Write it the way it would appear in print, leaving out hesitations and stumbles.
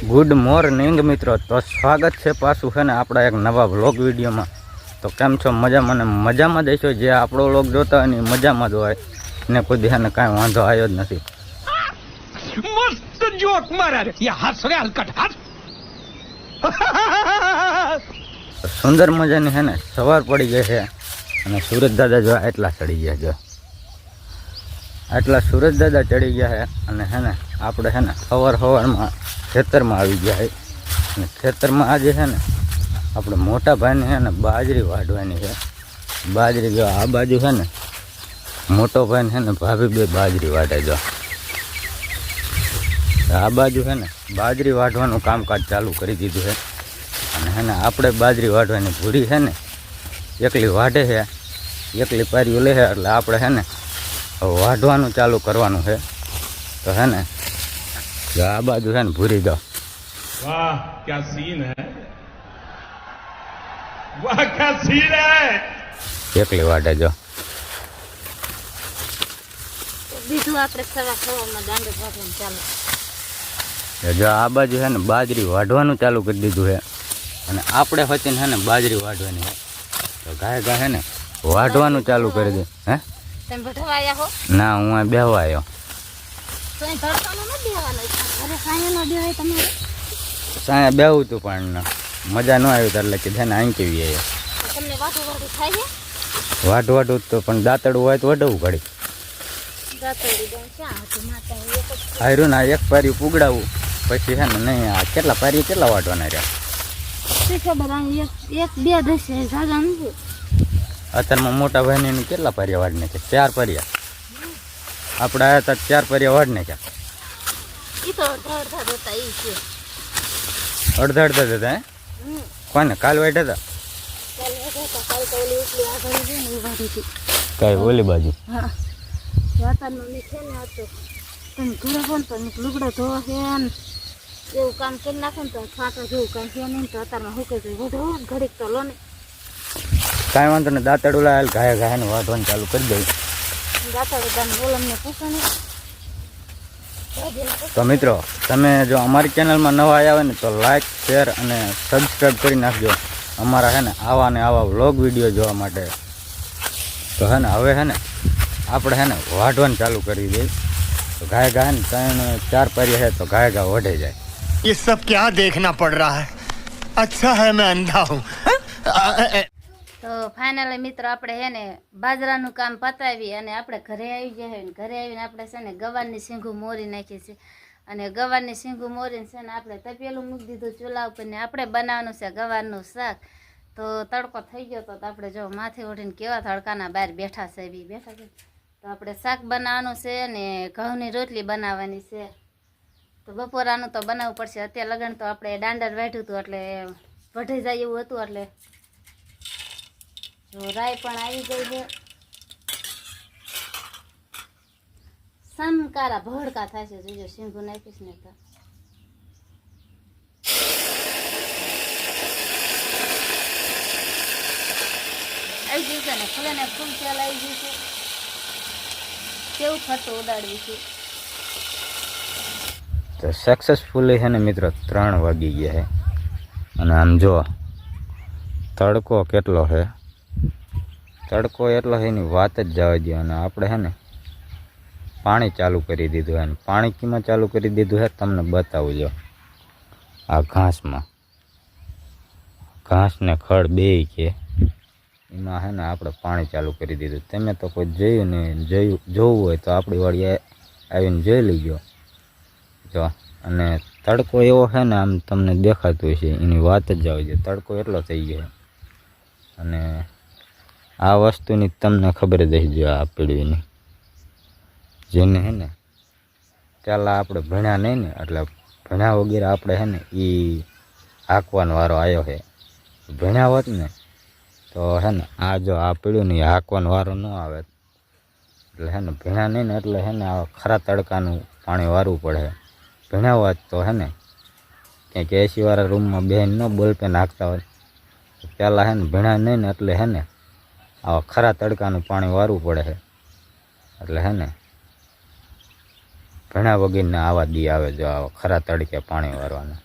Good morning મિત્રો, તો સ્વાગત છે પાછું છે ને આપણા એક નવા વ્લોગ વિડીયોમાં। તો કેમ છો? મજામાં ને મજામાં જ હશો। જે આપણો વ્લોગ જોતા હોય ને મજામાં જ હોય ને કોઈ દેહાને કાંઈ વાંધો આવ્યો જ નથી। મસ્ત જોક મારા રે, હસ રે હલકટ હસ। સુંદર મજાની છે ને સવાર પડી ગઈ છે અને સુરજ દાદા જો એટલા ચડી ગયા જો આટલા સુરજ દાદા ચડી ગયા છે અને છે ને આપણે છે ને સવારમાં ખેતરમાં આવી ગયા છે અને ખેતરમાં આજે છે ને આપણે મોટા ભાઈને છે ને બાજરી વાઢવાની છે। બાજરી જો આ બાજુ છે ને મોટો ભાઈને છે ને ભાભી બે બાજરી વાઢે જો આ બાજુ છે ને બાજરી વાઢવાનું કામકાજ ચાલુ કરી દીધું છે અને છે ને આપણે બાજરી વાઢવાની ભૂરી છે ને એકલી વાઢે છે, એકલી પારીઓ લે છે એટલે આપણે છે ને વાઢવાનું ચાલુ કરવાનું છે। તો છે ને આ બાજુ છે ને ભૂરી દો। વાહ ક્યા સીન હે, વાહ ક્યા સીન હે। એકલી વાઢે જો બીજું આપણે સવામાં દાંડો વાગવાનું ચાલુ। જો આ બાજુ છે ને બાજરી વાઢવાનું ચાલુ કરી દીધું છે અને આપણે વચ્ચે છે ને બાજરી વાઢવાની છે। તો ગાય ગાય છે ને વાઢવાનું ચાલુ કરી દે। હે તમે ભટવા આવ્યા હો? ના, હું આ બેહવા આવ્યો। તો અહીં તડકાનો ન બેહવાનો, ઘરે સાંજે ન બેહાય તમારે? સાંજે બેહું હતું પણ મજા ન આવી એટલે કે છે ને અહીં કેવી આવ્યો। તમને વાટું થાય છે? વાઢું તો પણ દાંતડું હોય તો વઢવું ઘડી દાતડી દઉં ક્યાં હતું માતા એક જ હાર્યું ને એક પાર્યું પુગડાવું પછી છે ને નહીં આ કેટલા પારી કેટલા વાઢવાના રહ્યા શી ખબર એક બે દસે જાગા નથી। અત્યારમાં મોટા ભાઈને કેટલા પારિયા વાઢ નાખ્યા? 4 પારિયા આપણે આવ્યા હતા 4 પારિયા વાઢ નાખ્યા। એ તો અડધા હતા એ છે અડધા હતા હે કોને કાલ વાઢ્યા હતા? કાલ તો ઓલી એટલી આગળ છે ને એ વાળી હતી કઈ ઓલી બાજુ? હા વાતાનું છે ને હતો તમે ઘરે ફોન પર લુગડો ધોવા છે ને એવું કામ કરી નાખો ને તો છાંટા જેવું કાંઈ છે નહીં તો અત્યારમાં હુકે જાય વધો ઘડીક તો લો ને કાંઈ વાંધો ને દાંતડું લાવેલ ઘાય ઘાય ને વાઢવાનું ચાલુ કરી દઉં। દાતાડો તમે બોલમને પૂછો ને તો મિત્રો તમે જો અમારી ચેનલમાં નવા આવ્યા હોય ને તો લાઈક શેર અને સબસ્ક્રાઈબ કરી નાખજો અમારા છે ને આવા વ્લોગ વિડીયો જોવા માટે। તો છે ને હવે છે ને આપણે છે ને વાઢવાનું ચાલુ કરી દઈએ। તો ગાય ગાય ને 3-4 પારિયા છે તો ગાય ગા વઢે જાય। ये सब क्या देखना पड़ रहा है? अच्छा है मैं अंधा हूँ। તો ફાઇનલી મિત્રો આપણે છે ને બાજરાનું કામ પતાવી અને આપણે ઘરે આવી જાય ને ઘરે આવીને આપણે છે ને ગવારની શીંગું મોરી નાખી છે અને ગવારની શીંગું મોરીને છે ને આપણે તપેલું મૂકી દીધું ચૂલા ઉપર ને આપણે બનાવવાનું છે ગવારનું શાક। તો તડકો થઈ ગયો તો આપણે જો માથે ઉઠીને કેવા તડકાના બહાર બેઠા છે એવી બેઠા છે। તો આપણે શાક બનાવવાનું છે અને ઘઉંની રોટલી બનાવવાની છે। તો બપોરાનું તો બનાવવું પડશે। અત્યારે લગન તો આપણે દાંડર વાઢ્યું હતું એટલે વઢી જાય એવું હતું એટલે જો રાય પણ આવી ગઈ છે। સમકારા ભડકા થાય છે જોજો શીંગું નાખીશ ને તો આવી ગયું છે ને ફૂલે ને ફૂલ તેલ આવી ગયું છે કેવું ફરતું ઉડાડવી છે। તો સક્સેસફુલી છે ને મિત્રો 3 વાગી ગયા છે અને આમ જો તડકો કેટલો છે, તડકો એટલો છે એની વાત જ જવા દો। અને આપણે છે ને પાણી ચાલુ કરી દીધું છે અને પાણી કીમાં ચાલુ કરી દીધું છે તમને બતાવું જો આ ઘાસમાં ઘાસ ને ખડ બેય છે એમાં છે ને આપણે પાણી ચાલુ કરી દીધું। તમે તો કોઈ જોયું ને જોવું હોય તો આપણી વાળી આવીને જોઈ લેજો જો। અને તડકો એવો છે ને આમ તમને દેખાતું હશે એની વાત જ જવા દો, તડકો એટલો થઈ ગયો અને આ વસ્તુની તમને ખબર જ હશે જો આ પીળવીની જેને છે ને પહેલાં આપણે ભણ્યા નહીં ને એટલે ભણ્યા વગેરે આપણે છે ને એ હાંકવાનો વારો આવ્યો છે। ભણ્યા હોત ને તો છે ને આ જો આ પીળું નહીં હાંકવાનો વારો ન આવે એટલે છે ને ભણ્યા નહીં ને એટલે છે ને આ ખરા તડકાનું પાણી વારવું પડે। ભણ્યા હોત તો છે ને ક્યાંક એસીવાળા રૂમમાં બેન ન બોલપેન હાંકતા હોય પહેલાં છે ને ભણ્યા નહીં ને એટલે છે ને આવા ખરા તડકાનું પાણી વારવું પડે છે એટલે છે ને ઘણા વગરના આવા દી આવે જો આવા ખરા તડકે પાણી વારવાના